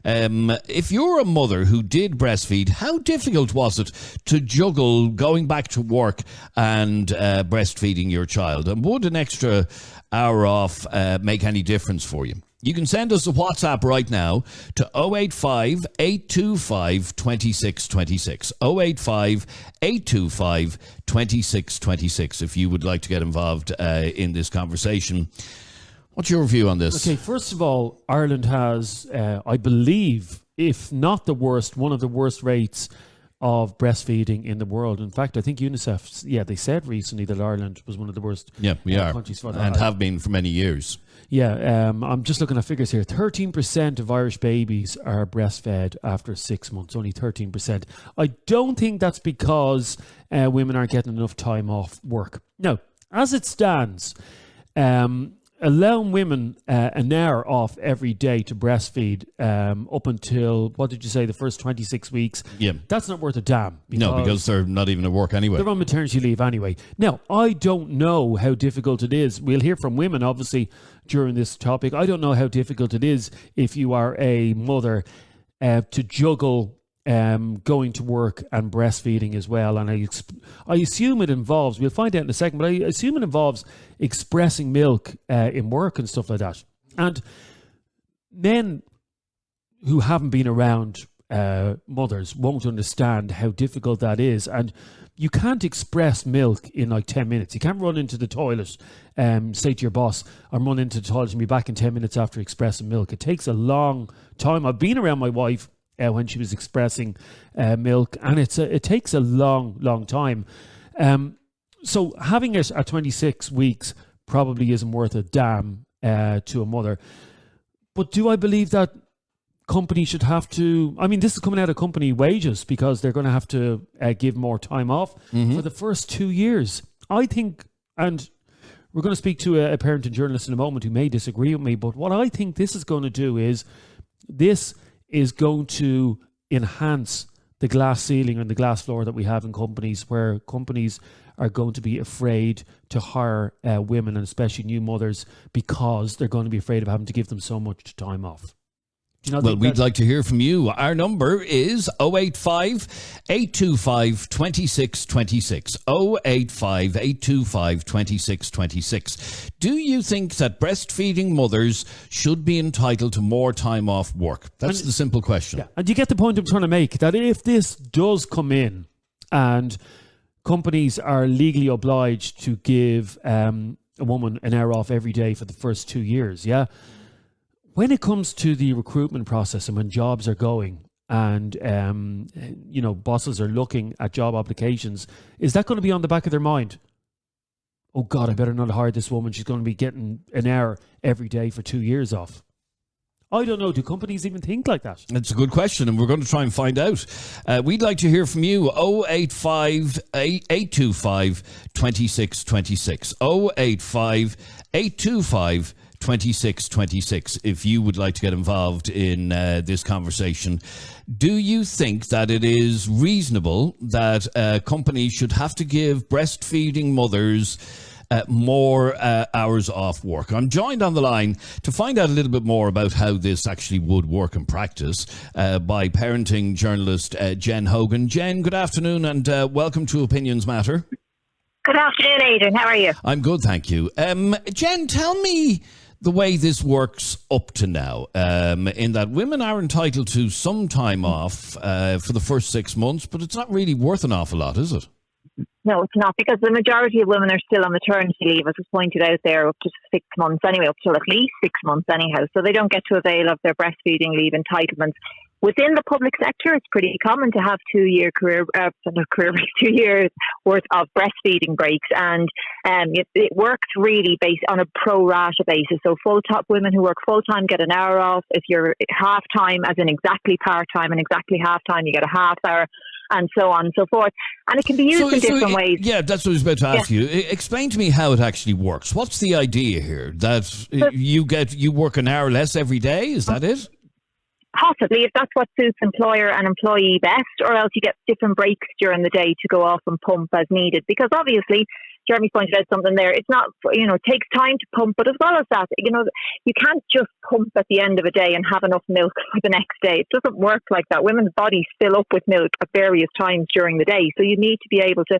If you're a mother who did breastfeed, how difficult was it to juggle going back to work and breastfeeding your child? And would an extra hour off make any difference for you? You can send us a WhatsApp right now to 085 825 2626. 085 825 2626 if you would like to get involved in this conversation. What's your view on this? Okay, first of all, Ireland has, I believe, if not the worst, one of the worst rates of breastfeeding in the world. In fact, I think UNICEF, they said recently that Ireland was one of the worst countries for that. And have been for many years. Yeah, I'm just looking at figures here. 13% of Irish babies are breastfed after 6 months, only 13%. I don't think that's because women aren't getting enough time off work. No, as it stands, allowing women an hour off every day to breastfeed up until, what did you say, the first 26 weeks? Yeah. That's not worth a damn. Because they're not even at work anyway. They're on maternity leave anyway. Now, I don't know how difficult it is. We'll hear from women, obviously, during this topic. I don't know how difficult it is if you are a mother to juggle going to work and breastfeeding as well. And I assume it involves, we'll find out in a second, but I assume it involves expressing milk in work and stuff like that. And men who haven't been around mothers won't understand how difficult that is. And you can't express milk in like 10 minutes. You can't run into the toilet, say to your boss, I'm running into the toilet and be back in 10 minutes after expressing milk. It takes a long time. I've been around my wife when she was expressing milk, and it takes a long time. So having it at 26 weeks probably isn't worth a damn to a mother. But do I believe that companies should have to, I mean, this is coming out of company wages because they're going to have to give more time off for the first 2 years. I think, and we're going to speak to a parent and journalist in a moment who may disagree with me, but what I think this is going to do is this is going to enhance the glass ceiling and the glass floor that we have in companies, where companies are going to be afraid to hire women, and especially new mothers, because they're going to be afraid of having to give them so much time off. Well, we'd like to hear from you. Our number is 085 825 2626. 085 825 2626. Do you think that breastfeeding mothers should be entitled to more time off work? That's the simple question. Yeah. And you get the point I'm trying to make, that if this does come in and companies are legally obliged to give a woman an hour off every day for the first 2 years, when it comes to the recruitment process and when jobs are going and, bosses are looking at job applications, is that going to be on the back of their mind? Oh, God, I better not hire this woman. She's going to be getting an hour every day for 2 years off. I don't know. Do companies even think like that? It's a good question, and we're going to try and find out. We'd like to hear from you. 085 825 2626. 085 825 2626 if you would like to get involved in this conversation. Do you think that it is reasonable that companies should have to give breastfeeding mothers more hours off work? I'm joined on the line to find out a little bit more about how this actually would work in practice by parenting journalist Jen Hogan. Jen, good afternoon and welcome to Opinions Matter. Good afternoon, Adrian. How are you? I'm good, thank you. Jen, tell me the way this works up to now, in that women are entitled to some time off for the first 6 months, but it's not really worth an awful lot, is it? No, it's not, because the majority of women are still on maternity leave, as was pointed out there, up to 6 months anyway, up to at least 6 months anyhow. So they don't get to avail of their breastfeeding leave entitlements. Within the public sector, it's pretty common to have 2 year 2 years worth of breastfeeding breaks, and it works really based on a pro rata basis. So women who work full time get an hour off. If you're half time, as in exactly part time and exactly half time, you get a half hour, and so on and so forth. And it can be used in different ways. Yeah, that's what I was about to ask you. Explain to me how it actually works. What's the idea here? That you work an hour less every day? Is that it? Possibly, if that's what suits employer and employee best, or else you get different breaks during the day to go off and pump as needed. Because obviously, Jeremy pointed out something there. It's not, it takes time to pump, but as well as that, you can't just pump at the end of a day and have enough milk for the next day. It doesn't work like that. Women's bodies fill up with milk at various times during the day. So you need to be able to,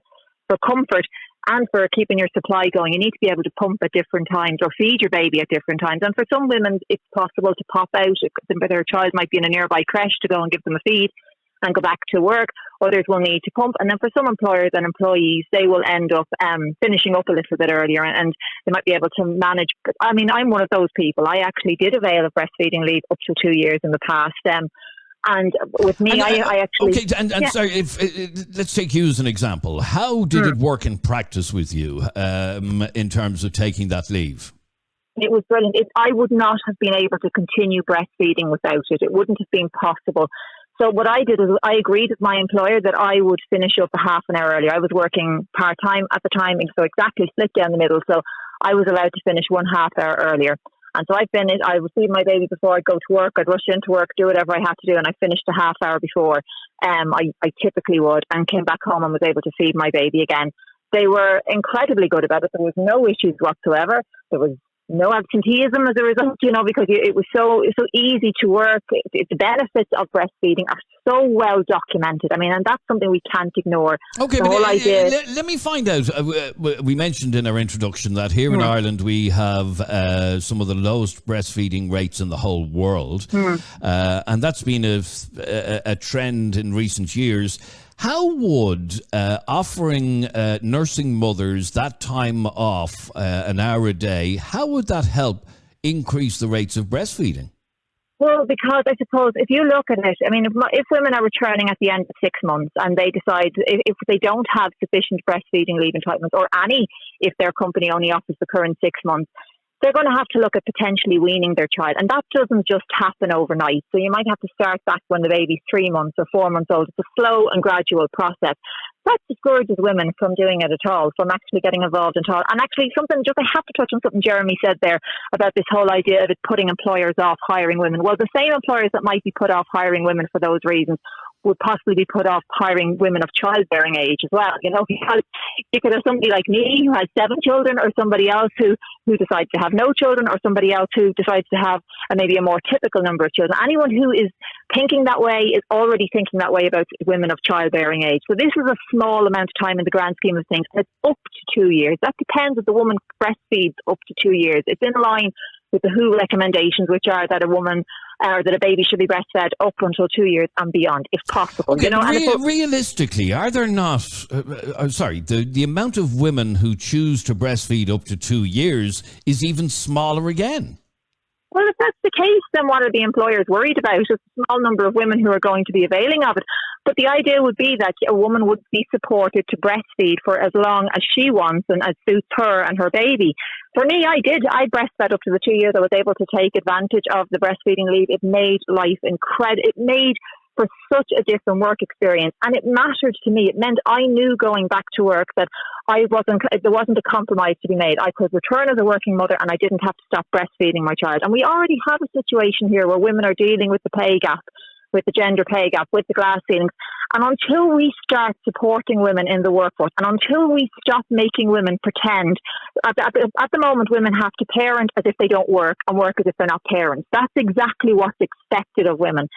for comfort and for keeping your supply going, you need to be able to pump at different times or feed your baby at different times. And for some women, it's possible to pop out. Their child might be in a nearby creche to go and give them a feed and go back to work. Others will need to pump. And then for some employers and employees, they will end up finishing up a little bit earlier and they might be able to manage. I mean, I'm one of those people. I actually did avail of breastfeeding leave up to 2 years in the past. And with me, I actually... Okay, and sorry, let's take you as an example. How did it work in practice with you in terms of taking that leave? It was brilliant. I would not have been able to continue breastfeeding without it. It wouldn't have been possible. So what I did is I agreed with my employer that I would finish up a half an hour earlier. I was working part-time at the time, so exactly split down the middle. So I was allowed to finish 1/2 hour earlier. And so I received my baby before I'd go to work. I'd rush into work, do whatever I had to do, and I finished a half hour before I typically would, and came back home and was able to feed my baby again. They were incredibly good about it. There was no issues whatsoever. There was no absenteeism as a result, because it was so easy to work. The benefits of breastfeeding are so well documented. I mean, and that's something we can't ignore. Okay, but let me find out. We mentioned in our introduction that here in Ireland we have some of the lowest breastfeeding rates in the whole world, and that's been a trend in recent years. How would offering nursing mothers that time off, an hour a day, how would that help increase the rates of breastfeeding? Well, because I suppose if you look at it, I mean, if women are returning at the end of 6 months and they decide if they don't have sufficient breastfeeding leave entitlements or any, if their company only offers the current 6 months, they're going to have to look at potentially weaning their child. And that doesn't just happen overnight. So you might have to start back when the baby's 3 months or 4 months old. It's a slow and gradual process. That discourages women from doing it at all, from actually getting involved at all. And actually I have to touch on something Jeremy said there about this whole idea of it putting employers off hiring women. Well, the same employers that might be put off hiring women for those reasons would possibly be put off hiring women of childbearing age as well, because you could have somebody like me who has 7 children, or somebody else who decides to have no children, or somebody else who decides to have maybe a more typical number of children. Anyone who is thinking that way is already thinking that way about women of childbearing age. So this is a small amount of time in the grand scheme of things. It's up to 2 years. That depends if the woman breastfeeds up to 2 years. It's in line with the WHO recommendations, which are that a woman or that a baby should be breastfed up until 2 years and beyond, if possible. Okay, realistically, are there not? The amount of women who choose to breastfeed up to 2 years is even smaller again. Well, if that's the case, then what are the employers worried about? It's a small number of women who are going to be availing of it. But the idea would be that a woman would be supported to breastfeed for as long as she wants and as suits her and her baby. For me, I breastfed up to the 2 years. I was able to take advantage of the breastfeeding leave. It made life incredible. It made for such a different work experience, and it mattered to me. It meant I knew going back to work that there wasn't a compromise to be made. I could return as a working mother, and I didn't have to stop breastfeeding my child. And we already have a situation here where women are dealing with the pay gap, with the gender pay gap, with the glass ceilings. And until we start supporting women in the workforce, and until we stop making women pretend, at the moment women have to parent as if they don't work and work as if they're not parents. That's exactly what's expected of women.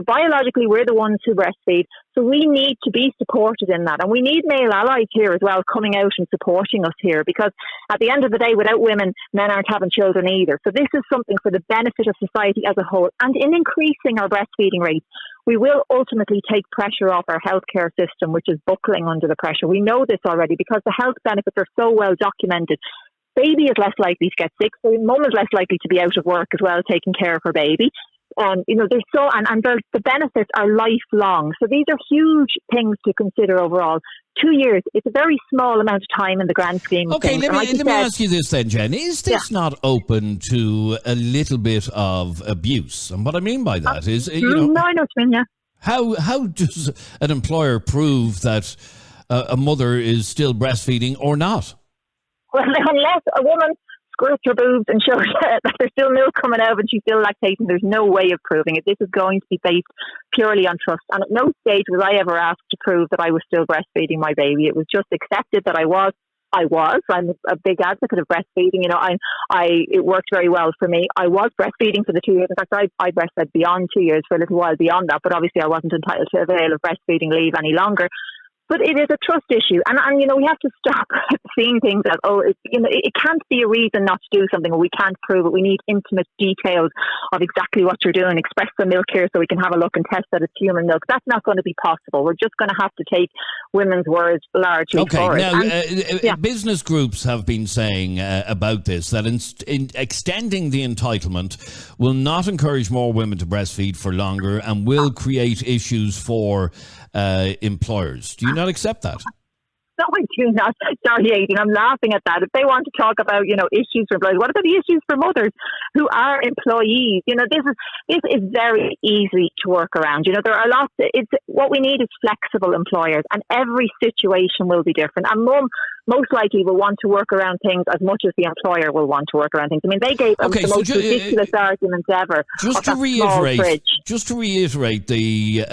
Biologically, we're the ones who breastfeed, so we need to be supported in that. And we need male allies here as well coming out and supporting us here, because at the end of the day, without women, men aren't having children either. So this is something for the benefit of society as a whole. And in increasing our breastfeeding rates, we will ultimately take pressure off our healthcare system, which is buckling under the pressure. We know this already because the health benefits are so well documented. Baby is less likely to get sick, so mum is less likely to be out of work as well, taking care of her baby. The benefits are lifelong. So these are huge things to consider overall. 2 years, it's a very small amount of time in the grand scheme of things. Okay, let me ask you this then, Jen. Is this not open to a little bit of abuse? And what I mean by that is, No, I know what you mean, yeah. How does an employer prove that a mother is still breastfeeding or not? Well, unless a woman squirts her boobs and shows that there's still milk coming out and she's still lactating, there's no way of proving it. This is going to be based purely on trust. And at no stage was I ever asked to prove that I was still breastfeeding my baby. It was just accepted that I was. I'm a big advocate of breastfeeding. It worked very well for me. I was breastfeeding for the 2 years. In fact, I breastfed beyond 2 years for a little while beyond that, but obviously I wasn't entitled to avail of breastfeeding leave any longer. But it is a trust issue. And we have to stop seeing things as, it can't be a reason not to do something, or we can't prove it. We need intimate details of exactly what you're doing. Express the milk here so we can have a look and test that it's human milk. That's not going to be possible. We're just going to have to take women's words largely for it. Now, business groups have been saying about this, that in extending the entitlement will not encourage more women to breastfeed for longer and will create issues for employers. Do you not accept that? No, I do not. Sorry, Adrian, I'm laughing at that. If they want to talk about, issues for employees, what about the issues for mothers who are employees? This is very easy to work around. There are lots. What we need is flexible employers, and every situation will be different. And mum most likely will want to work around things as much as the employer will want to work around things. I mean, they gave the most ridiculous arguments ever. Just to reiterate, the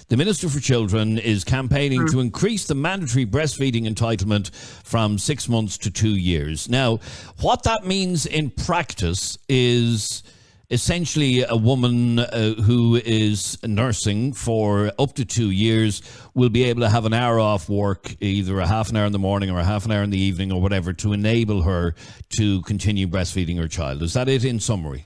Minister for Children is campaigning to increase the mandatory breastfeeding entitlement from 6 months to 2 years. Now, what that means in practice is essentially a woman who is nursing for up to 2 years will be able to have an hour off work, either a half an hour in the morning or a half an hour in the evening or whatever, to enable her to continue breastfeeding her child. Is that it in summary?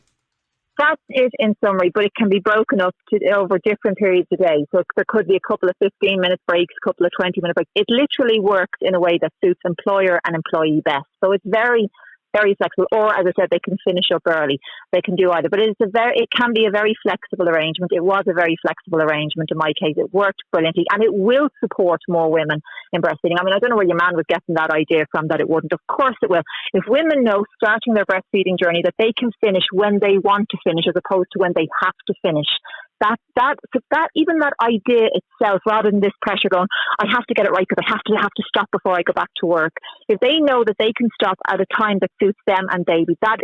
That's it in summary, but it can be broken up over different periods of day. So there could be a couple of 15-minute breaks, a couple of 20-minute breaks. It literally works in a way that suits employer and employee best. So it's very, very flexible. Or, as I said, they can finish up early. They can do either. But it can be a very flexible arrangement. It was a very flexible arrangement in my case. It worked brilliantly, and it will support more women in breastfeeding. I mean, I don't know where your man was getting that idea from, that it wouldn't. Of course it will. If women know starting their breastfeeding journey that they can finish when they want to finish as opposed to when they have to finish, even that idea itself, rather than this pressure going, I have to get it right because I have to stop before I go back to work. If they know that they can stop at a time that suits them and baby, that's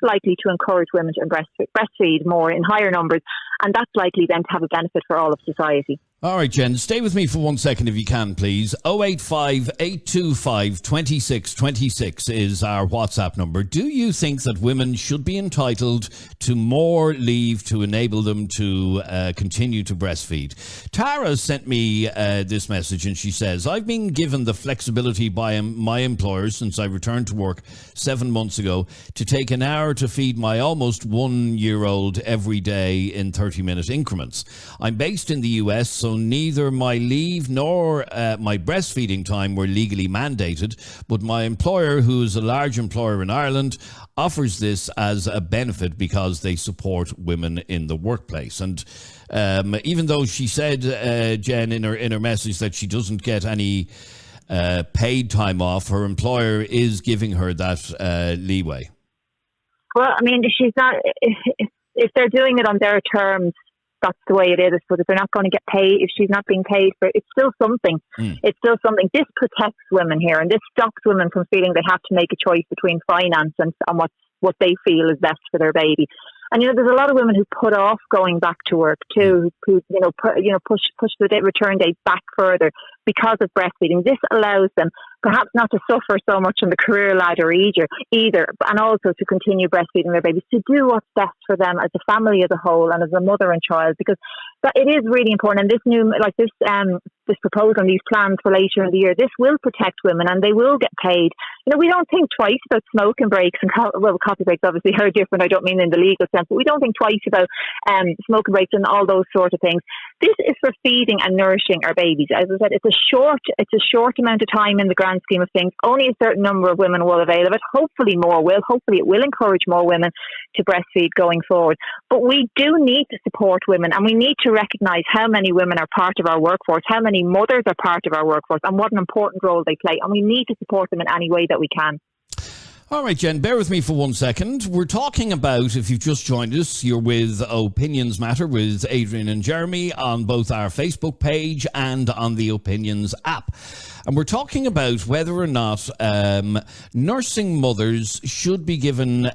likely to encourage women to breastfeed more in higher numbers, and that's likely then to have a benefit for all of society. All right, Jen, stay with me for 1 second if you can, please. 085 825 2626 is our WhatsApp number. Do you think that women should be entitled to more leave to enable them to continue to breastfeed? Tara sent me this message, and she says, I've been given the flexibility by my employer since I returned to work 7 months ago to take an hour to feed my almost 1-year-old every day in 30-minute increments. I'm based in the US, so neither my leave nor my breastfeeding time were legally mandated, but my employer, who is a large employer in Ireland, offers this as a benefit because they support women in the workplace. And even though she said, Jen, in her message that she doesn't get any paid time off, her employer is giving her that leeway. Well, I mean, she's not. If they're doing it on their terms, that's the way it is. But if they're not going to get paid, if she's not being paid for it, it's still something. It's still something. This protects women here, and this stops women from feeling they have to make a choice between finance and what they feel is best for their baby. And there's a lot of women who put off going back to work too, who push the return date back further because of breastfeeding. This allows them perhaps not to suffer so much on the career ladder either, and also to continue breastfeeding their babies, to do what's best for them as a family as a whole and as a mother and child, because it is really important. And this proposal and these plans for later in the year, this will protect women and they will get paid. We don't think twice about smoking breaks and coffee breaks obviously are different. I don't mean in the legal sense, but we don't think twice about smoking breaks and all those sort of things. This is for feeding and nourishing our babies. As I said, it's a short amount of time in the grand scheme of things. Only a certain number of women will avail of it. Hopefully more will. Hopefully it will encourage more women to breastfeed going forward. But we do need to support women, and we need to recognise how many women are part of our workforce, how many mothers are part of our workforce, and what an important role they play. And we need to support them in any way that we can. All right, Jen, bear with me for 1 second. We're talking about, if you've just joined us, you're with Opinions Matter with Adrian and Jeremy on both our Facebook page and on the Opinions app. And we're talking about whether or not nursing mothers should be given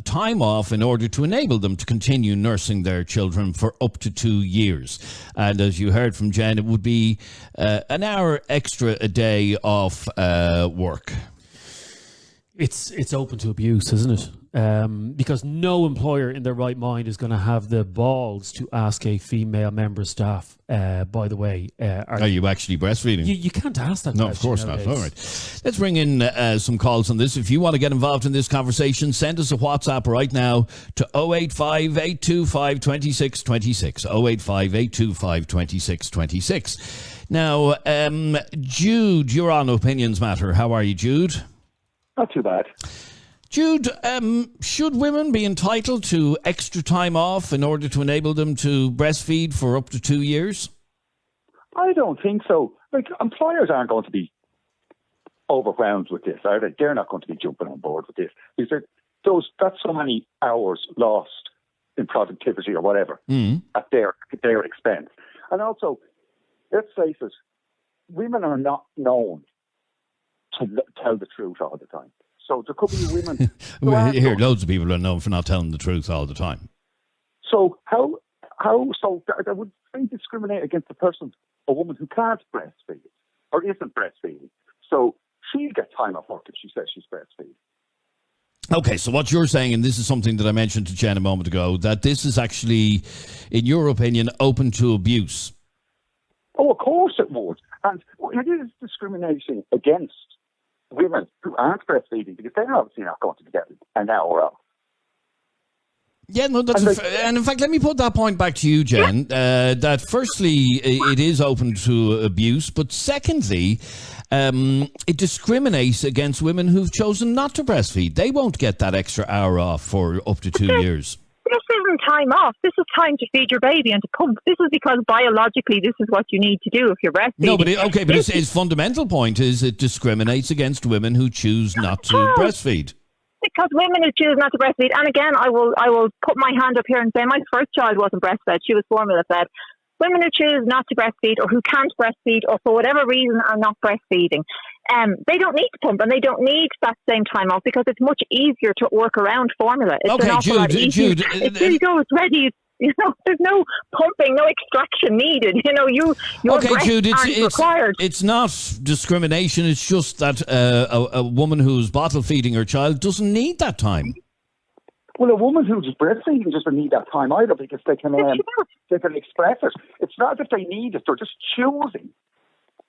time off in order to enable them to continue nursing their children for up to 2 years. And as you heard from Jen, it would be an hour extra a day off work. It's open to abuse, isn't it? Because no employer in their right mind is going to have the balls to ask a female member of staff, by the way, are you actually breastfeeding? You can't ask that. No, of course not. All right. Let's bring in some calls on this. If you want to get involved in this conversation, send us a WhatsApp right now to 085 825 2626. 085 825 2626. Now, Jude, you're on Opinions Matter. How are you, Jude? Not too bad. Jude, should women be entitled to extra time off in order to enable them to breastfeed for up to 2 years? I don't think so. Like, employers aren't going to be overwhelmed with this, are they? They're not going to be jumping on board with this. Because that's so many hours lost in productivity or whatever at their expense. And also, let's face it, women are not known to tell the truth all the time. So there could be women. We hear loads of people are known for not telling the truth all the time. So so that would discriminate against a woman who can't breastfeed or isn't breastfeeding. So she'll get time off work if she says she's breastfeeding. Okay, so what you're saying, and this is something that I mentioned to Jen a moment ago, that this is actually, in your opinion, open to abuse. Oh, of course it would. And it is discrimination against women who aren't breastfeeding because they're obviously not going to be getting an hour off. Yeah, no, and in fact, let me put that point back to you, Jen, that firstly, it is open to abuse, but secondly, it discriminates against women who've chosen not to breastfeed. They won't get that extra hour off for up to 2 years. This isn't time off. This is time to feed your baby and to pump. This is because biologically this is what you need to do if you're breastfeeding. No, but his fundamental point is it discriminates against women who choose not to breastfeed. Because women who choose not to breastfeed, and again, I will put my hand up here and say my first child wasn't breastfed; she was formula fed. Women who choose not to breastfeed or who can't breastfeed or for whatever reason are not breastfeeding, they don't need to pump and they don't need that same time off because it's much easier to work around formula. It's an awful lot easier. Jude, there you go, it's ready. You know, there's no pumping, no extraction needed. You know, your breasts Jude, aren't required. It's not discrimination. It's just that a woman who's bottle feeding her child doesn't need that time. Well, a woman who's breastfeeding doesn't need that time either because they can express it. It's not as if they need it; they're just choosing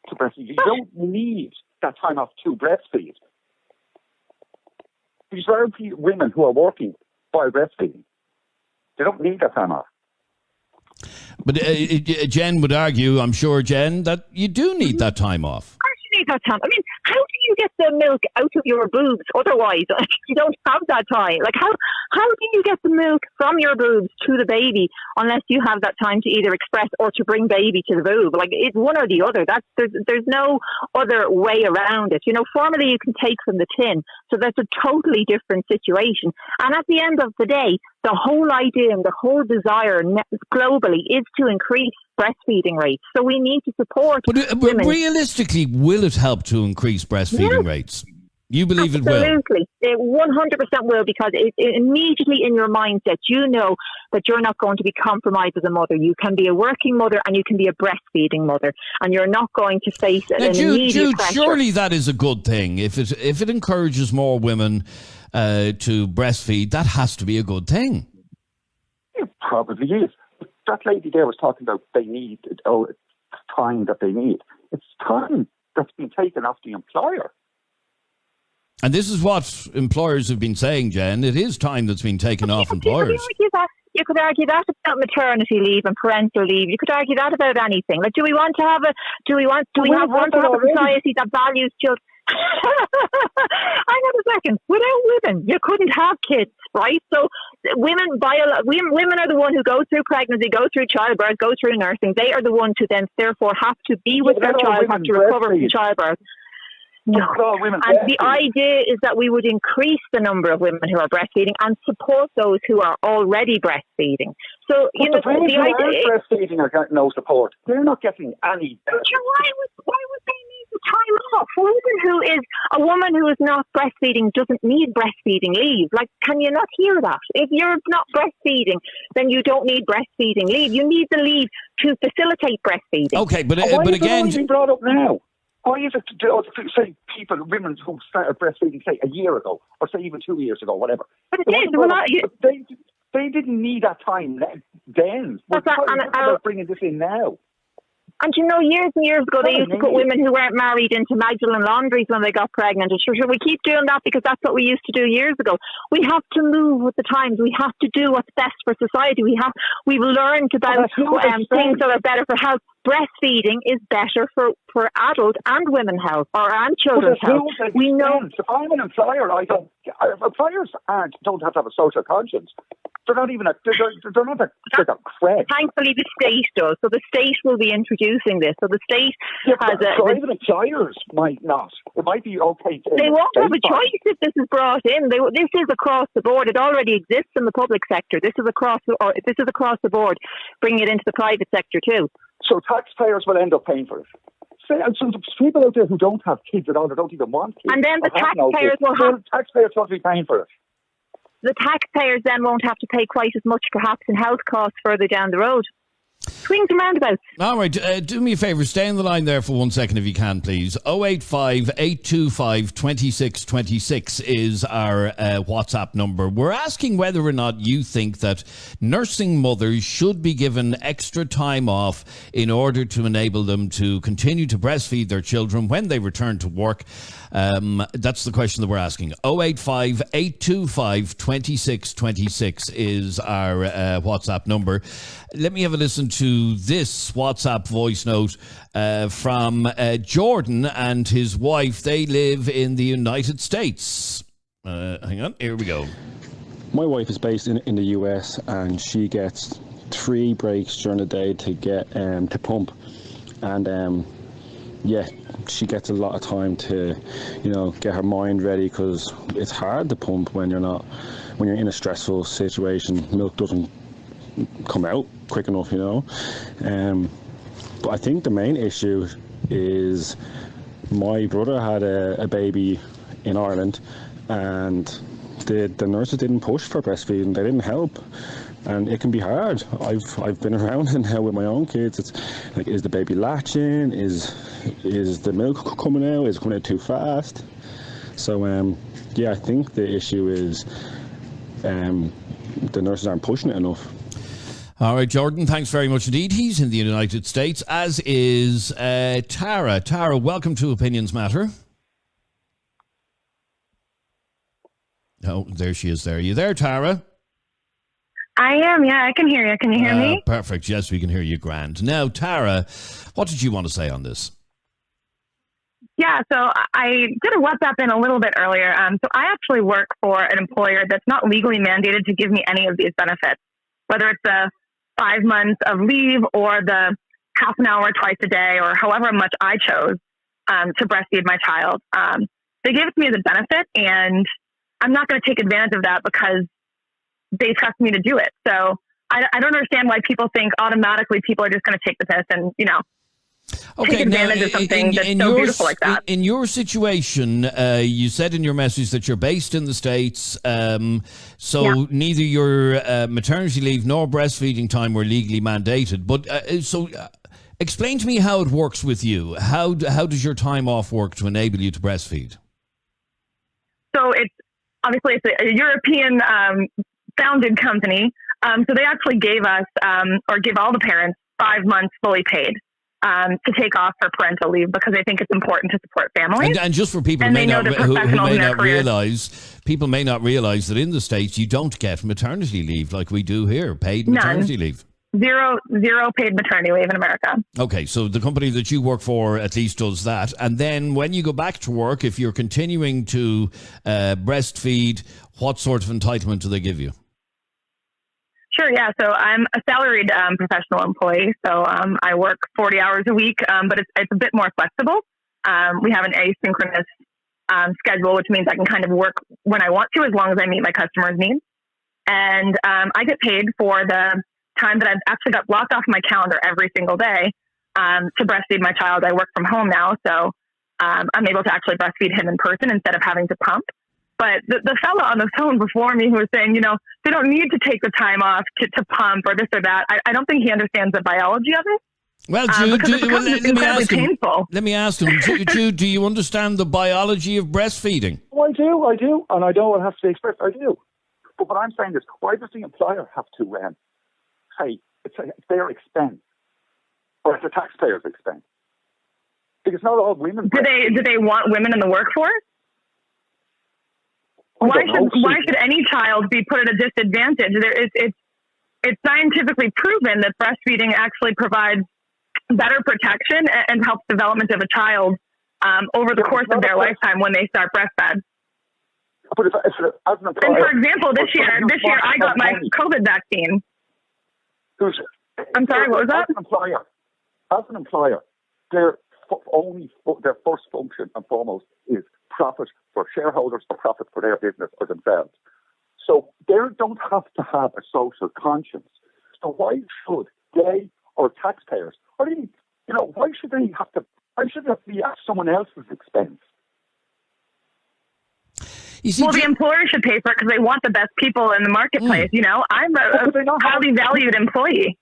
to breastfeed. You don't need that time off to breastfeed. These are women who are working while breastfeeding. They don't need that time off. But Jen would argue, I'm sure, Jen, that you do need that time off. Of course you need that time. I mean, how do you get the milk out of your boobs otherwise? You don't have that time. Like, how do you get the milk from your boobs to the baby unless you have that time to either express or to bring baby to the boob? Like, it's one or the other. There's no other way around it. You know, formula you can take from the tin. So that's a totally different situation. And at the end of the day, the whole idea and the whole desire globally is to increase breastfeeding rates. So we need to support women. Realistically, will it help to increase breastfeeding rates? You believe it will? Absolutely. It 100% will because it immediately in your mindset, you know that you're not going to be compromised as a mother. You can be a working mother and you can be a breastfeeding mother and you're not going to face an immediate pressure. Surely that is a good thing. If it encourages more women to breastfeed, that has to be a good thing. It probably is. That lady there was talking about time that they need. It's time that's been taken off the employer. And this is what employers have been saying, Jen. It is time that's been taken off employers. You could argue that about maternity leave and parental leave. You could argue that about anything. Like, do we want to have a society that values children? Hang on a second. Without women, you couldn't have kids, right? So women are the one who go through pregnancy, go through childbirth, go through nursing. They are the ones who then therefore have to be with their child, have to recover from childbirth. No. And the idea is that we would increase the number of women who are breastfeeding and support those who are already breastfeeding. So, the idea breastfeeding are getting no support. They're not getting any. Why would they need the time off. A woman who is not breastfeeding doesn't need breastfeeding leave. Like, can you not hear that? If you're not breastfeeding, then you don't need breastfeeding leave. You need the leave to facilitate breastfeeding. Okay, but why is again, it being brought up now? Why is it say women who started breastfeeding, say a year ago, or say even 2 years ago, whatever? But it is. They didn't need that time then. We're bringing this in now. And years and years ago, they used to put women who weren't married into Magdalen laundries when they got pregnant. And sure, we keep doing that because that's what we used to do years ago. We have to move with the times. We have to do what's best for society. We've learned about things that are better for health. Breastfeeding is better for adult and women health, and children's health. We know. If I'm an employer, employers don't have to have a social conscience. They're not even they're not a cred. Thankfully, the state does. So the state will be introducing this. So the state has even employers might not. It might be okay. They won't have a choice if this is brought in. This is across the board. It already exists in the public sector. This is across the board. Bringing it into the private sector too. So taxpayers will end up paying for it. And so people out there who don't have kids at all, or don't even want kids, and then the taxpayers taxpayers will be paying for it. The taxpayers then won't have to pay quite as much, perhaps, in health costs further down the road. Swings and roundabouts. All right, do me a favour, stay on the line there for 1 second if you can, please. 085 825 2626 is our WhatsApp number. We're asking whether or not you think that nursing mothers should be given extra time off in order to enable them to continue to breastfeed their children when they return to work. That's the question that we're asking. 085 825 2626 is our WhatsApp number. Let me have a listen to this WhatsApp voice note from Jordan and his wife. They live in the United States. Hang on, here we go. My wife is based in the US, and she gets 3 breaks during the day to get to pump, and she gets a lot of time to get her mind ready, because it's hard to pump when you're in a stressful situation. Milk doesn't come out quick enough, but I think the main issue is my brother had a baby in Ireland, and the nurses didn't push for breastfeeding. They didn't help, and it can be hard. I've been around it now with my own kids. It's like, is the baby latching? Is the milk coming out? Is it coming out too fast? So I think the issue is the nurses aren't pushing it enough. All right, Jordan, thanks very much indeed. He's in the United States, as is Tara. Tara, welcome to Opinions Matter. Oh, there she is there. Are you there, Tara? I am, yeah. I can hear you. Can you hear me? Perfect. Yes, we can hear you grand. Now, Tara, what did you want to say on this? Yeah, so I did a WhatsApp in a little bit earlier. So I actually work for an employer that's not legally mandated to give me any of these benefits, whether it's the 5 months of leave or the half an hour twice a day, or however much I chose to breastfeed my child. They gave it to me as a benefit, and I'm not going to take advantage of that because they trust me to do it. So I don't understand why people think automatically people are just going to take the piss and, take advantage of something that's so beautiful like that. In your situation, you said in your message that you're based in the States, so neither your maternity leave nor breastfeeding time were legally mandated. But explain to me how it works with you. How does your time off work to enable you to breastfeed? So it's a European founded company. So they actually gave us, or give all the parents 5 months fully paid. To take off for parental leave, because I think it's important to support families. And just for people who may not realize, people may not realize that in the States you don't get maternity leave like we do here, paid maternity leave. Zero paid maternity leave in America. Okay, so the company that you work for at least does that. And then when you go back to work, if you're continuing to breastfeed, what sort of entitlement do they give you? Sure, yeah. So I'm a salaried professional employee. So I work 40 hours a week, but it's a bit more flexible. We have an asynchronous schedule, which means I can kind of work when I want to, as long as I meet my customers' needs. And I get paid for the time that I've actually got blocked off my calendar every single day to breastfeed my child. I work from home now, so I'm able to actually breastfeed him in person instead of having to pump. But the fella on the phone before me who was saying, they don't need to take the time off to pump or this or that, I don't think he understands the biology of it. Well, Jude, painful. Let me ask him, Jude, do you understand the biology of breastfeeding? Oh, I do, and I know it has to be expressed. I do. But what I'm saying is, why does the employer have to say it's their expense, or it's the taxpayer's expense? Because not all women. Do they want women in the workforce? Why should any child be put at a disadvantage? It's scientifically proven that breastfeeding actually provides better protection and helps development of a child over the course of their lifetime when they start breastfed. But if as an employer, and for example, this year I got my COVID vaccine. I'm sorry, what was that? As an employer, their first function and foremost is profit for shareholders or profit for their business or themselves. So they don't have to have a social conscience. So why should they or taxpayers, or even, why should they have to be at someone else's expense? The employer should pay for it because they want the best people in the marketplace. I'm a highly valued employee.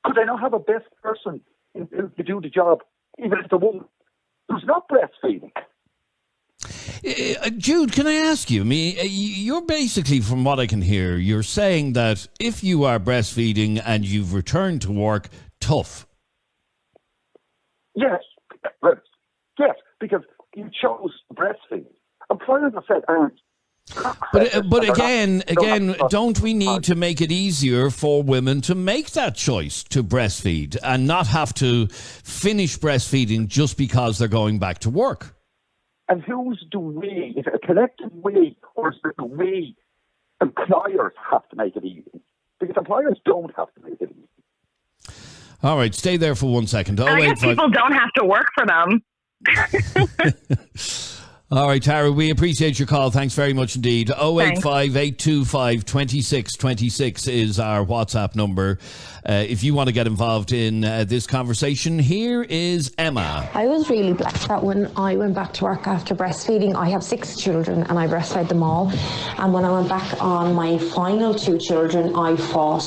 Could they not have a best person to do the job, even if the woman who's not breastfeeding? Jude, can I ask you? I mean, you're basically, from what I can hear, you're saying that if you are breastfeeding and you've returned to work, tough. Yes, because you chose breastfeeding. Employers have said, But again, don't we need to make it easier for women to make that choice to breastfeed and not have to finish breastfeeding just because they're going back to work? And who's do we? Is it a collective we, or is it the we? Employers have to make it easy, because employers don't have to make it easy. All right, stay there for 1 second. I guess people don't have to work for them. All right, Tara, we appreciate your call. Thanks very much indeed. 085 825 2626 is our WhatsApp number. If you want to get involved in this conversation, here is Emma. I was really blessed that when I went back to work after breastfeeding, I have 6 children and I breastfed them all. And when I went back on my final 2 children, I fought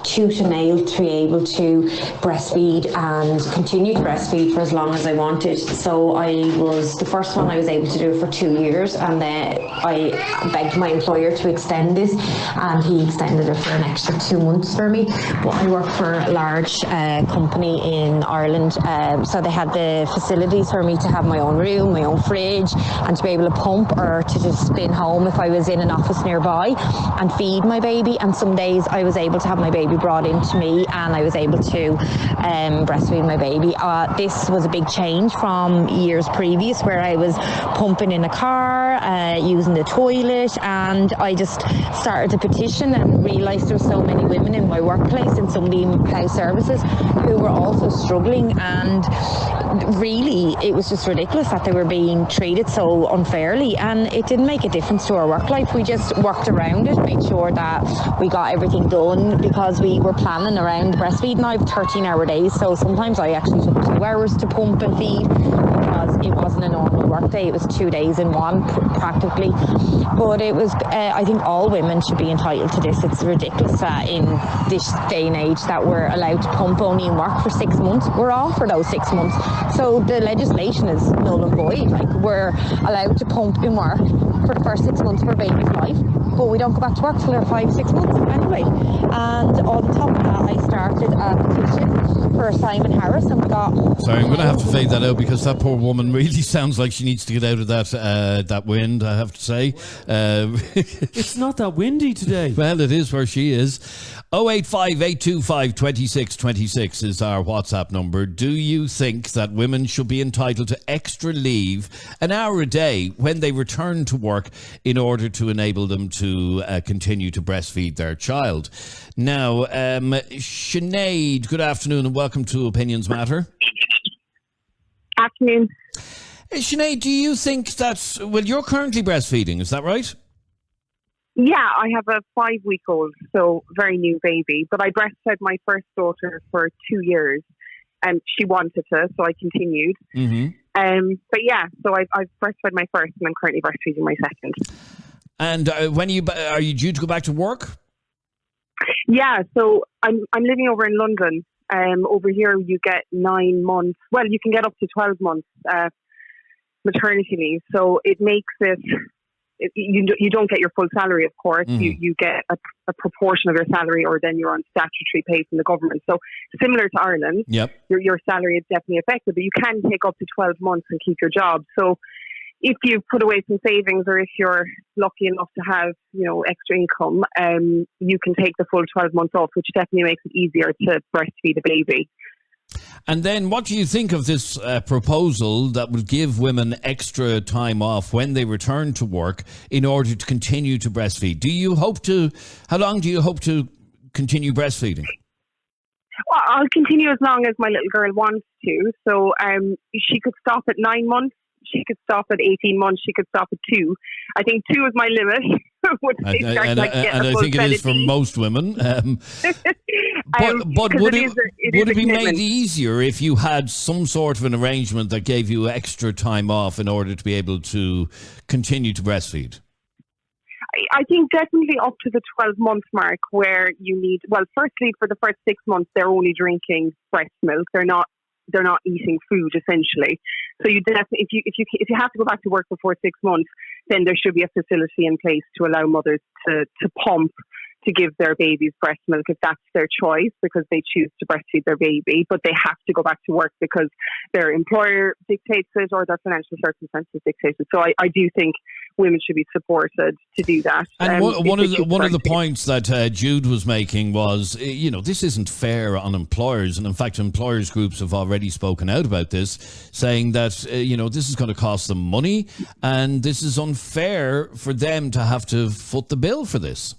tooth and nail to be able to breastfeed and continue to breastfeed for as long as I wanted. So the first one I was able to do for 2 years, and then I begged my employer to extend this, and he extended it for an extra 2 months for me. But I work for a large company in Ireland, so they had the facilities for me to have my own room, my own fridge, and to be able to pump or to just spin home if I was in an office nearby and feed my baby. And some days I was able to have my baby brought into me, and I was able to breastfeed my baby. This was a big change from years previous, where I was pumping in a car, using the toilet, and I just started a petition and realised there were so many women in my workplace and some of the house services who were also struggling, and really it was just ridiculous that they were being treated so unfairly, and it didn't make a difference to our work life. We just worked around it, made sure that we got everything done, because we were planning around breastfeeding. I have 13-hour days, so sometimes I actually took 2 hours to pump and feed, because it wasn't a normal work day. It was 2 days in one practically. But it was I think all women should be entitled to this. It's ridiculous that in this day and age that we're allowed to pump only in work for 6 months. We're off for those 6 months, so the legislation is null and void. Like, we're allowed to pump in work for the first 6 months of our baby's life, but we don't go back to work till they're 5-6 months anyway. And on top of that, I started a petition for Simon Harris, and we got... Sorry, I'm going to have to fade that out, because that poor woman really sounds like she needs to get out of that wind, I have to say. It's not that windy today. Well, it is where she is. 085 825 2626 is our WhatsApp number. Do you think that women should be entitled to extra leave, an hour a day, when they return to work, in order to enable them to continue to breastfeed their child? Now, Sinead, good afternoon and welcome to Opinions Matter. Afternoon. Sinead, do you think that, well, you're currently breastfeeding, is that right? Yeah, I have a 5-week-old, so very new baby. But I breastfed my first daughter for 2 years, and she wanted to, so I continued. Mm-hmm. But yeah, so I've breastfed my first, and I'm currently breastfeeding my second. And are you due to go back to work? Yeah, so I'm living over in London. Over here, you get 9 months. Well, you can get up to 12 months maternity leave. So it makes it. You don't get your full salary, of course. You get a proportion of your salary, or then you're on statutory pay from the government. So similar to Ireland, yep. your salary is definitely affected, but you can take up to 12 months and keep your job. So if you put away some savings, or if you're lucky enough to have, extra income, you can take the full 12 months off, which definitely makes it easier to breastfeed a baby. And then what do you think of this proposal that would give women extra time off when they return to work in order to continue to breastfeed? How long do you hope to continue breastfeeding? Well, I'll continue as long as my little girl wants to. So she could stop at 9 months. She could stop at 18 months. She could stop at 2. I think 2 is my limit. And I think it is for most women. But would it be made easier if you had some sort of an arrangement that gave you extra time off in order to be able to continue to breastfeed? I think definitely up to the 12-month mark, where you need. Well, firstly, for the first 6 months, they're only drinking breast milk. They're not eating food, essentially. So you definitely, if you have to go back to work before 6 months, then there should be a facility in place to allow mothers to pump, to give their babies breast milk if that's their choice, because they choose to breastfeed their baby, but they have to go back to work because their employer dictates it or their financial circumstances dictate it. So I do think women should be supported to do that. And one of the points that Jude was making was, this isn't fair on employers. And in fact, employers groups have already spoken out about this, saying that, this is going to cost them money and this is unfair for them to have to foot the bill for this.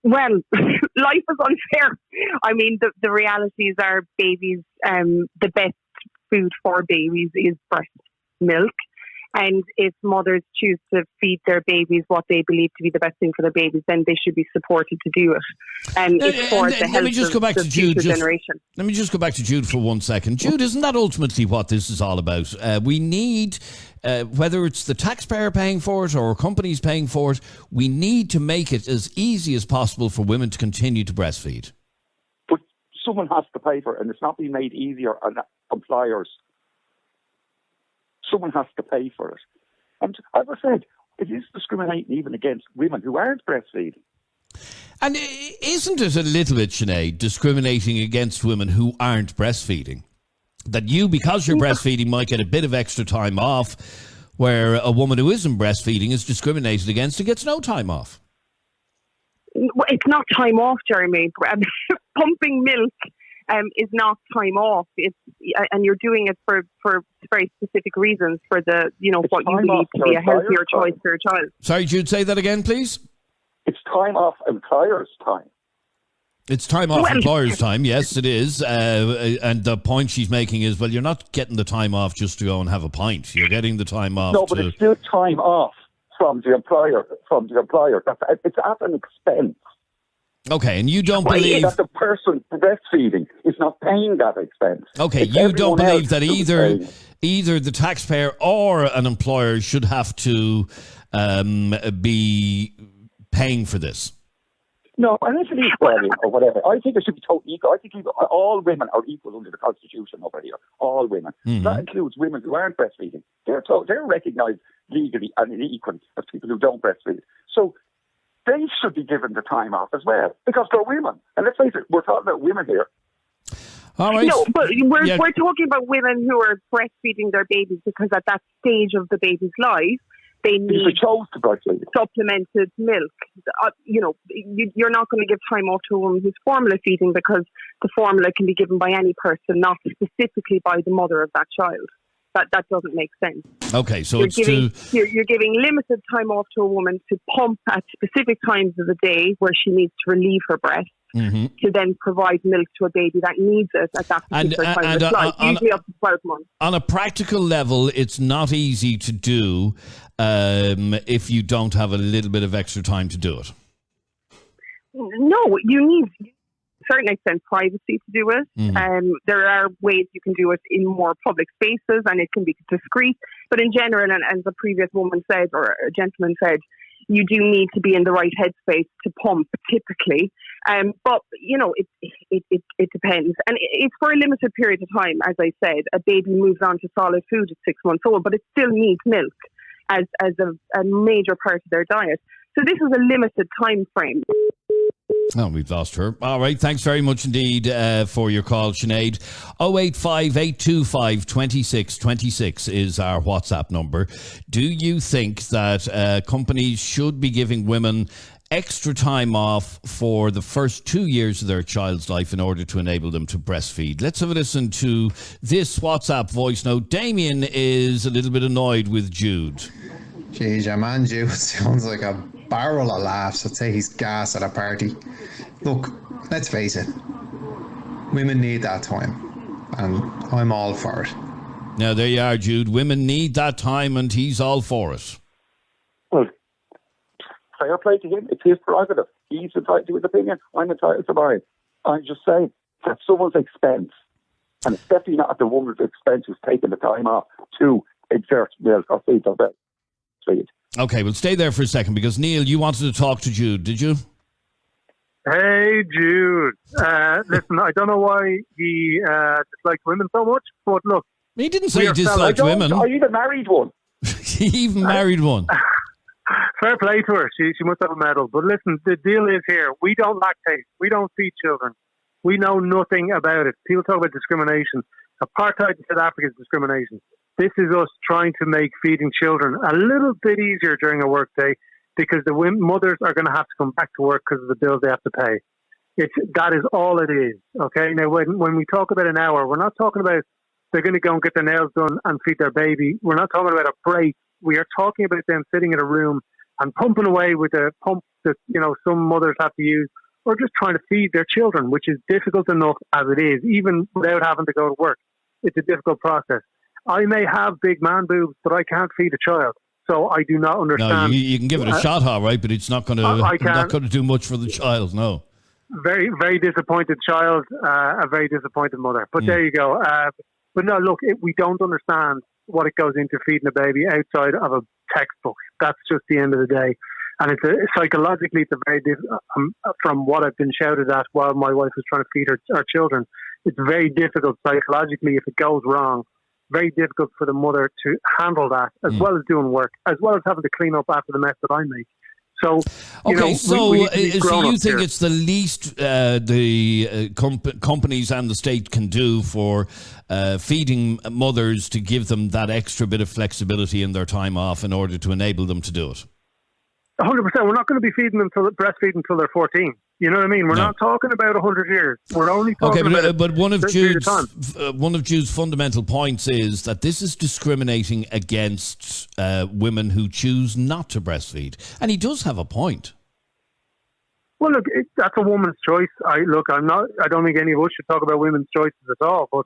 Well, life is unfair. I mean, the realities are babies, the best food for babies is breast milk. And if mothers choose to feed their babies what they believe to be the best thing for their babies, then they should be supported to do it. And it's for the health of the future generation. Let me just go back to Jude for 1 second. Jude, isn't that ultimately what this is all about? We need, whether it's the taxpayer paying for it or companies paying for it, we need to make it as easy as possible for women to continue to breastfeed. But someone has to pay for it, and it's not being made easier on employers. Someone has to pay for it. And as I said, it is discriminating even against women who aren't breastfeeding. And isn't it a little bit, Sinead, discriminating against women who aren't breastfeeding? That you, because you're breastfeeding, might get a bit of extra time off, where a woman who isn't breastfeeding is discriminated against and gets no time off. It's not time off, Jeremy. Pumping milk is not time off. And you're doing it for very specific reasons, for the what you believe to be a healthier choice for your child. Sorry, Jude, say that again, please. It's time off employers' time. It's time off employers' time. Yes, it is. And the point she's making is, well, you're not getting the time off just to go and have a pint. You're getting the time off. No, but it's still time off from the employer. It's at an expense. Okay, and you don't believe that the person breastfeeding is not paying that expense. Okay, you don't believe that either the taxpayer or an employer should have to be paying for this. No, and it's an equality or whatever. I think it should be totally equal. I think all women are equal under the Constitution over here. All women. Mm-hmm. That includes women who aren't breastfeeding. They're recognised legally and equally as people who don't breastfeed. So they should be given the time off as well, because they're women. And let's face it, we're talking about women here. All right. No, but we're talking about women who are breastfeeding their babies because at that stage of the baby's life, they need supplemented milk. You're not going to give time off to a woman who's formula feeding, because the formula can be given by any person, not specifically by the mother of that child. That doesn't make sense. Okay, so you're giving limited time off to a woman to pump at specific times of the day where she needs to relieve her breast, to then provide milk to a baby that needs it at that particular time of its life, usually up to 12 months. On a practical level, it's not easy to do if you don't have a little bit of extra time to do it. No, you need certain extent, privacy to do it. There are ways you can do it in more public spaces, and it can be discreet. But in general, and as the previous woman said, or a gentleman said, you do need to be in the right headspace to pump, typically. But, it depends. And it's for a limited period of time, as I said. A baby moves on to solid food at 6 months old, but it still needs milk as a major part of their diet. So this is a limited time frame. Oh, we've lost her. All right. Thanks very much indeed for your call, Sinead. 085 825 2626 is our WhatsApp number. Do you think that companies should be giving women extra time off for the first 2 years of their child's life in order to enable them to breastfeed? Let's have a listen to this WhatsApp voice note. Damien is a little bit annoyed with Jude. Geez, your man Jude sounds like a barrel of laughs. I'd say he's gas at a party. Look, let's face it. Women need that time, and I'm all for it. Now, there you are, Jude. Women need that time, and he's all for it. Well, fair play to him. It's his prerogative. He's entitled to his opinion. I'm entitled to mine. I'm just saying, at someone's expense, and it's definitely not at the woman's expense who's taking the time off to exert milk or feed or breastfeed. Okay, well, stay there for a second, because Neil, you wanted to talk to Jude, did you? Hey, Jude. Listen, I don't know why he dislikes women so much, but look. He didn't say he disliked women. I even married one. He even married one. Fair play to her. She must have a medal. But listen, the deal is here. We don't lactate. We don't feed children. We know nothing about it. People talk about discrimination. Apartheid in South Africa is discrimination. This is us trying to make feeding children a little bit easier during a work day, because the mothers are going to have to come back to work because of the bills they have to pay. That is all it is. Okay. Now, when we talk about an hour, we're not talking about they're going to go and get their nails done and feed their baby. We're not talking about a break. We are talking about them sitting in a room and pumping away with a pump that some mothers have to use, or just trying to feed their children, which is difficult enough as it is, even without having to go to work. It's a difficult process. I may have big man boobs, but I can't feed a child. So I do not understand. No, you can give it a shot, all right, but it's not going to do much for the child. No. Very, very disappointed child, a very disappointed mother. But there you go. But no, look, we don't understand what it goes into feeding a baby outside of a textbook. That's just the end of the day. And psychologically, it's a very from what I've been shouted at while my wife was trying to feed our children. It's very difficult psychologically if it goes wrong. Very difficult for the mother to handle that, as well as doing work, as well as having to clean up after the mess that I make. So, so you think it's the least companies and the state can do for feeding mothers to give them that extra bit of flexibility in their time off in order to enable them to do it? 100%. We're not going to be feeding them breastfeeding until they're 14. You know what I mean? We're not talking about 100 years. We're only talking about but one of Jude's fundamental points is that this is discriminating against women who choose not to breastfeed, and he does have a point. Well, look, that's a woman's choice. I don't think any of us should talk about women's choices at all. But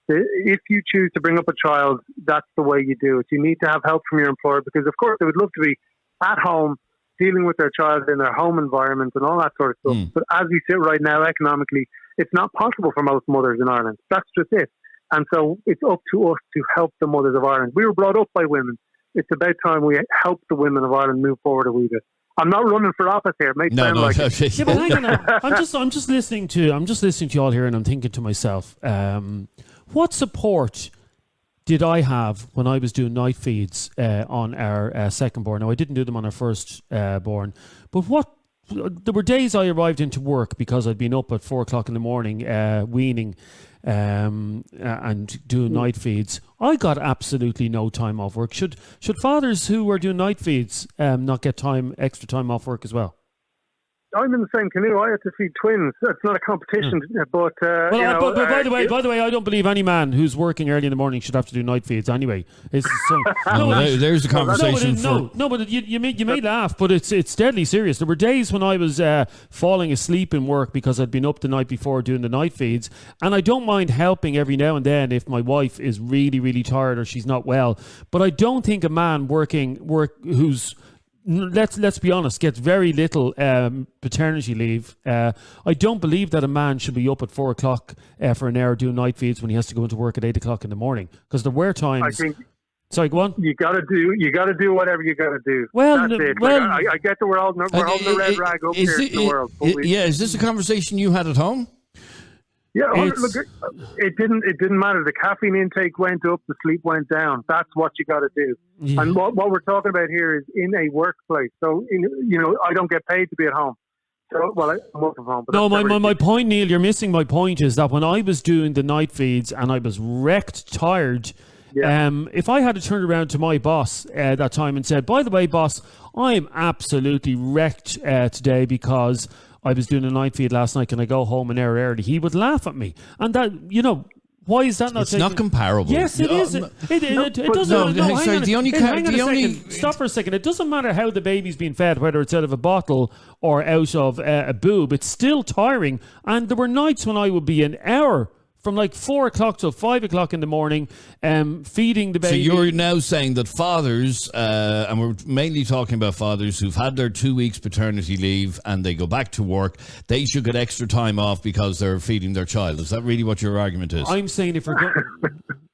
if you choose to bring up a child, that's the way you do it. You need to have help from your employer, because, of course, they would love to be at home, dealing with their child in their home environment and all that sort of stuff. But as we sit right now, economically, it's not possible for most mothers in Ireland. That's just it. And so it's up to us to help the mothers of Ireland. We were brought up by women. It's about time we help the women of Ireland move forward a wee bit. I'm not running for office here. It may sound like it. Yeah, but hang on. I'm just listening to you all here, and I'm thinking to myself, what support did I have when I was doing night feeds on our second born? Now, I didn't do them on our first born, but there were days I arrived into work because I'd been up at 4 o'clock in the morning weaning and doing night feeds. I got absolutely no time off work. Should fathers who are doing night feeds not get extra time off work as well? I'm in the same canoe. I had to feed twins. It's not a competition, but by the way, I don't believe any man who's working early in the morning should have to do night feeds anyway. There's the conversation. But you may laugh, but it's deadly serious. There were days when I was falling asleep in work because I'd been up the night before doing the night feeds, and I don't mind helping every now and then if my wife is really, really tired or she's not well. But I don't think a man who's let's be honest, gets very little paternity leave. I don't believe that a man should be up at 4 o'clock for an hour doing night feeds when he has to go into work at 8 o'clock in the morning. Because there were times. I think. Sorry, go on. You got to do whatever you got to do. Well, that's it. well, I get that we're holding the red rag up here in the world. Is this a conversation you had at home? Yeah, look, it didn't matter. The caffeine intake went up, the sleep went down. That's what you got to do. Yeah. And what we're talking about here is in a workplace. So, I don't get paid to be at home. So, well, I'm working from home. But no, my point, Neil, you're missing my point, is that when I was doing the night feeds and I was wrecked, tired, if I had to turn around to my boss that time and said, by the way, boss, I'm absolutely wrecked today because I was doing a night feed last night, can I go home an hour early? He would laugh at me. And that, why is that not? It's not comparable. Yes, it is. It doesn't. Stop for a second. It doesn't matter how the baby's being fed, whether it's out of a bottle or out of a boob. It's still tiring. And there were nights when I would be an hour from like 4 o'clock till 5 o'clock in the morning, feeding the baby. So you're now saying that fathers, and we're mainly talking about fathers who've had their 2 weeks paternity leave and they go back to work, they should get extra time off because they're feeding their child. Is that really what your argument is? I'm saying if we're going...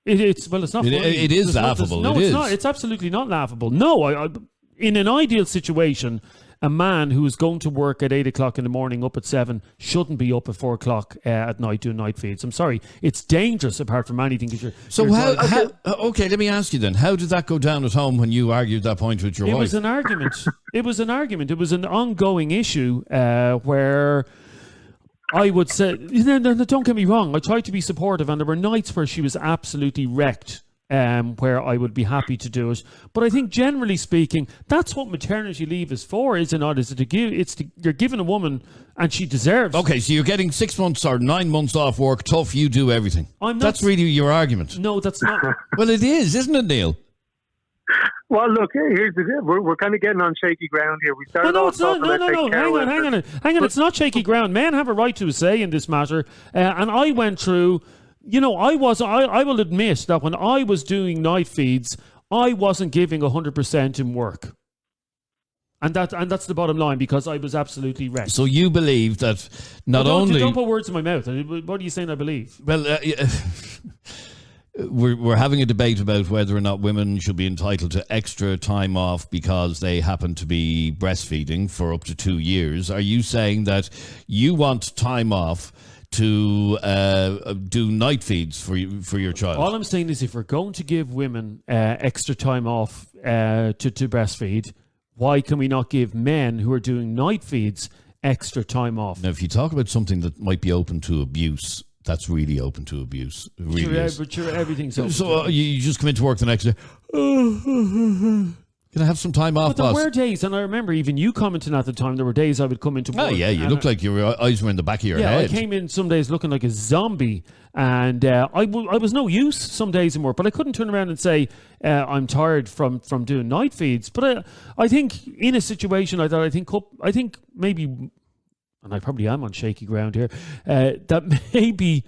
it's not funny. It is laughable. It's not. It's absolutely not laughable. No, in an ideal situation, a man who is going to work at 8 o'clock in the morning up at 7 shouldn't be up at 4 o'clock at night doing night feeds. I'm sorry. It's dangerous apart from anything. Okay, let me ask you then. How did that go down at home when you argued that point with your wife? It was an argument. It was an ongoing issue where I would say, don't get me wrong, I tried to be supportive and there were nights where she was absolutely wrecked. Where I would be happy to do it, but I think generally speaking, that's what maternity leave is for, is it not? Is it to give? You're giving a woman, and she deserves. Okay, so you're getting 6 months or 9 months off work. Tough, you do everything. That's really your argument. No, that's not. Well, it is, isn't it, Neil? Well, look, here's the deal. We're kind of getting on shaky ground here. We started no, it's not. No. Hang on. It's not shaky ground. Men have a right to a say in this matter, and I went through. I will admit that when I was doing night feeds, I wasn't giving 100% in work. And that's the bottom line, because I was absolutely wrecked. So you believe that don't put words in my mouth. What are you saying I believe? Well, we're having a debate about whether or not women should be entitled to extra time off because they happen to be breastfeeding for up to 2 years. Are you saying that you want time off to do night feeds for your child? All I'm saying is, if we're going to give women extra time off to breastfeed, why can we not give men who are doing night feeds extra time off? Now, if you talk about something that might be open to abuse, that's really open to abuse. It really is. But everything's open. So you just come into work the next day. Can I have some time off, boss? There were days, and I remember even you commenting at the time, there were days I would come into work. Oh, yeah, you looked like your eyes were in the back of your head. Yeah, I came in some days looking like a zombie, and I was no use some days in work, but I couldn't turn around and say, I'm tired from doing night feeds. But I think in a situation like that, I think maybe, and I probably am on shaky ground here, that maybe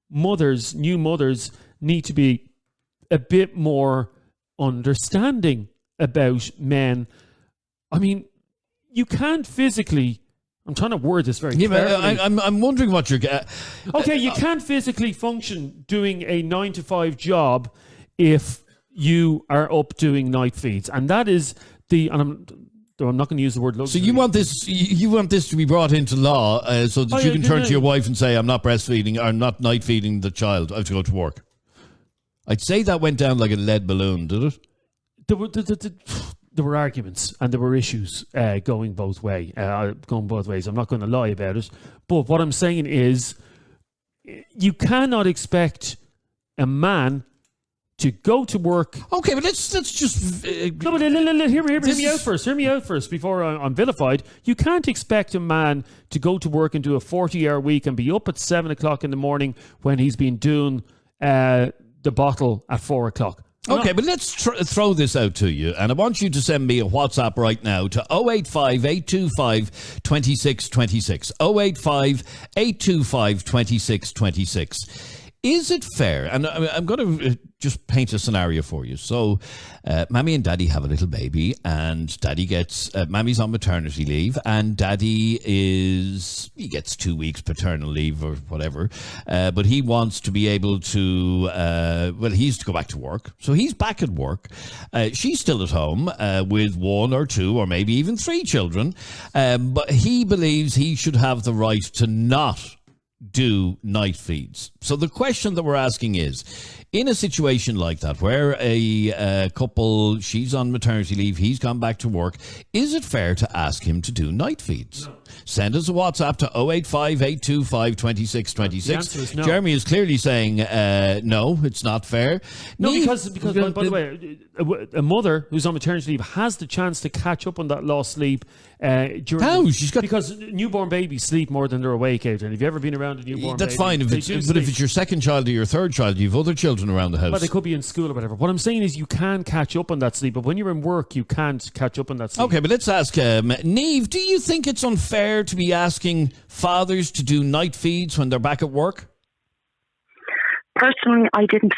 new mothers need to be a bit more understanding about men. I mean, you can't physically. I'm trying to word this very carefully. I'm wondering what you're. Okay, you can't physically function doing a 9 to 5 job if you are up doing night feeds, and that is the. And I'm not going to use the word luxury. So you want this? You want this to be brought into law so that you can turn to your wife and say, "I'm not breastfeeding. I'm not night feeding the child. I have to go to work." I'd say that went down like a lead balloon, did it? There were arguments and there were issues going both ways. I'm not going to lie about it. But what I'm saying is, you cannot expect a man to go to work. Okay, but let's just. No, but hear me out first. Hear me out first before I'm vilified. You can't expect a man to go to work and do a 40-hour week and be up at 7 o'clock in the morning when he's been doing the bottle at 4 o'clock. Okay, but let's throw this out to you, and I want you to send me a WhatsApp right now to 085 825 2626. 085 825 2626. Is it fair? And I'm going to just paint a scenario for you. So, Mammy and Daddy have a little baby, and Daddy gets Mammy's on maternity leave, and Daddy he gets 2 weeks paternal leave or whatever, but he wants to be able to. He's to go back to work, so he's back at work. She's still at home with 1 or 2 or maybe even 3 children, but he believes he should have the right to not do night feeds. So the question that we're asking is, in a situation like that where a couple, she's on maternity leave, he's gone back to work, is it fair to ask him to do night feeds? No. Send us a WhatsApp to 085 825 2626. The answer is no. Jeremy is clearly saying no, it's not fair. No, because by the way, a mother who's on maternity leave has the chance to catch up on that lost sleep. Because newborn babies sleep more than they're awake, Adrian. Have you ever been around a newborn baby? That's fine, if it's your second child or your third child, you have other children around the house. But they could be in school or whatever. What I'm saying is you can catch up on that sleep, but when you're in work, you can't catch up on that sleep. Okay, but let's ask Niamh, do you think it's unfair to be asking fathers to do night feeds when they're back at work? Personally, I didn't.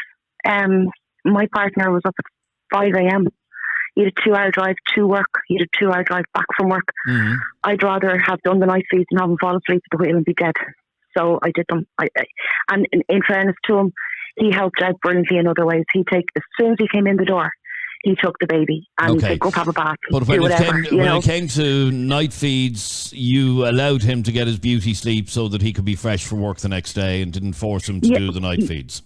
My partner was up at 5 a.m. He had a 2-hour drive to work. He had a 2-hour drive back from work. Mm-hmm. I'd rather have done the night feeds and have him fall asleep at the wheel and be dead. So I did them. And in fairness to him, he helped out brilliantly in other ways. As soon as he came in the door, he took the baby and said, go have a bath. But when it came to night feeds, you allowed him to get his beauty sleep so that he could be fresh for work the next day and didn't force him to do the night feeds.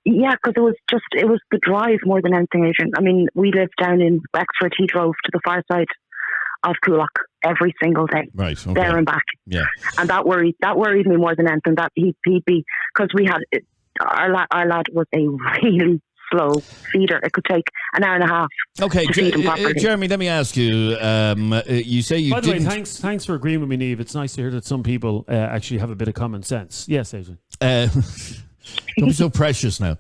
Yeah, because it was the drive more than anything, Adrian. I mean, we lived down in Wexford. He drove to the far side of Coolock every single day, right? Okay. There and back. Yeah, and that worried me more than anything. That he'd be, because we had our lad was a really slow feeder. It could take an hour and a half. Okay, to feed him properly. Jeremy, let me ask you. You say you. By the way, thanks for agreeing with me, Niamh. It's nice to hear that some people actually have a bit of common sense. Yes, Adrian. Don't be so precious now.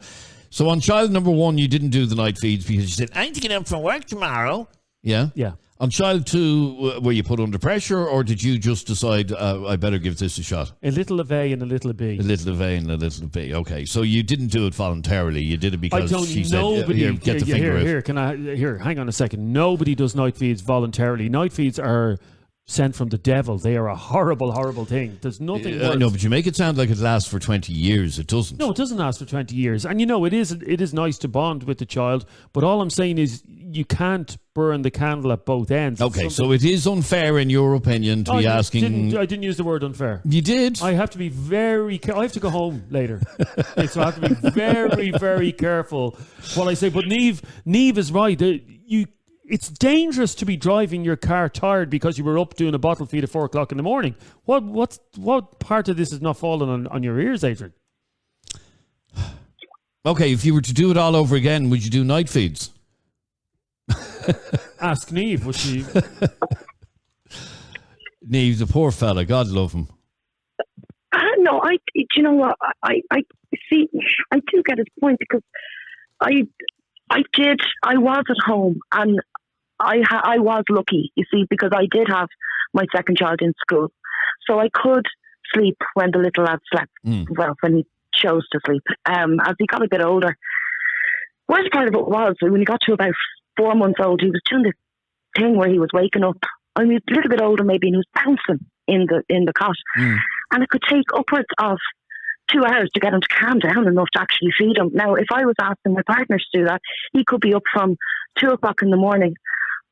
So on child number 1, you didn't do the night feeds because you said, I need to get up from work tomorrow. Yeah? Yeah. On child 2, were you put under pressure, or did you just decide, I better give this a shot? A little of A and a little of B. A little of A and a little of B. Okay, so you didn't do it voluntarily. You did it because she said, get the finger out. Here, hang on a second. Nobody does night feeds voluntarily. Night feeds are sent from the devil. They are a horrible, horrible thing. There's nothing worse. No, but you make it sound like it lasts for 20 years. It doesn't. No, it doesn't last for 20 years. And it is nice to bond with the child, but all I'm saying is you can't burn the candle at both ends. Okay, so it is unfair in your opinion to be asking... I didn't use the word unfair. You did? I have to be very careful. I have to go home later. Okay, so I have to be very, very careful what I say. But Niamh is right. It's dangerous to be driving your car tired because you were up doing a bottle feed at 4 o'clock in the morning. What part of this is not falling on your ears, Adrian? Okay, if you were to do it all over again, would you do night feeds? Ask Niamh, would she? Niamh, the poor fella, God love him. No, do you know what? I see. I do get his point because I was at home and I was lucky, you see, because I did have my second child in school. So I could sleep when the little lad slept, well, when he chose to sleep. As he got a bit older, worst part of it was when he got to about 4 months old, he was doing this thing where he was waking up. I mean, a little bit older maybe, and he was bouncing in the cot. And it could take upwards of 2 hours to get him to calm down enough to actually feed him. Now, if I was asking my partner to do that, he could be up from 2 o'clock in the morning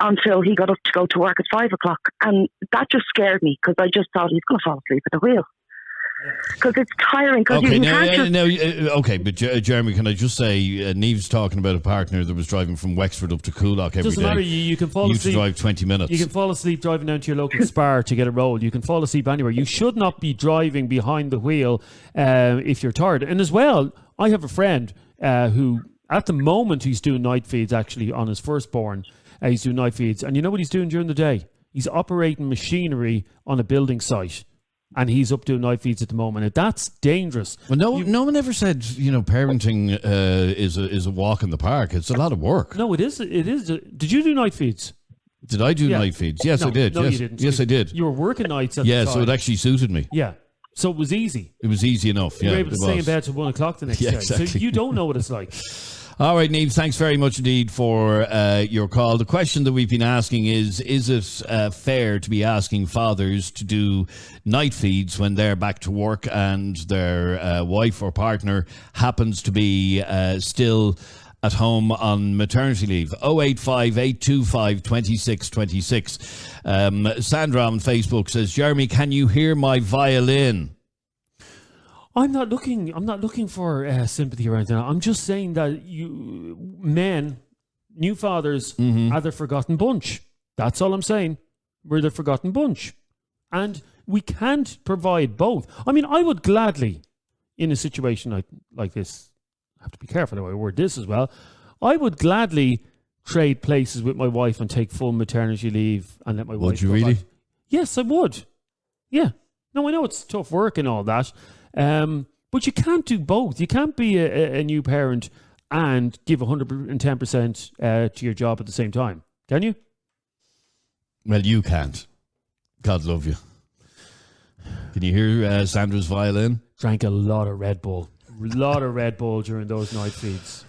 until he got up to go to work at 5 o'clock. And that just scared me because I just thought he's going to fall asleep at the wheel. Because it's tiring. Okay, but Jeremy, can I just say, Niamh's talking about a partner that was driving from Wexford up to Coolock every day. Doesn't matter. You can fall asleep. You drive 20 minutes. You can fall asleep driving down to your local Spar to get a roll. You can fall asleep anywhere. You should not be driving behind the wheel if you're tired. And as well, I have a friend who, at the moment, he's doing night feeds actually on his firstborn. He's doing night feeds. And you know what he's doing during the day? He's operating machinery on a building site. And he's up doing night feeds at the moment. And that's dangerous. Well, no one ever said, parenting is a walk in the park. It's a lot of work. No, it is. Did you do night feeds? Did I do night feeds? Yes, I did. No, yes. You didn't. Yes, I did. You were working nights at the time. So it actually suited me. Yeah. So it was easy. It was easy enough. You Yeah, were able to stay in bed till 1 o'clock the next day. exactly. So you don't know what it's like. All right, Niamh, thanks very much indeed for your call. The question that we've been asking is it fair to be asking fathers to do night feeds when they're back to work and their wife or partner happens to be still at home on maternity leave? 085 825 2626. Sandra on Facebook says, Jeremy, can you hear my violin? I'm not looking for sympathy or anything. I'm just saying that new fathers, are the forgotten bunch. That's all I'm saying. We're the forgotten bunch. And we can't provide both. I mean, I would gladly, in a situation like this, I have to be careful how I word this as well, I would gladly trade places with my wife and take full maternity leave and let my wife Would you go really? back. Yes, I would. Yeah. No, I know it's tough work and all that. But you can't do both. You can't be a new parent and give 110% to your job at the same time. Can you? Well, you can't. God love you. Can you hear Sandra's violin? Drank a lot of Red Bull. A lot of Red Bull during those night feeds.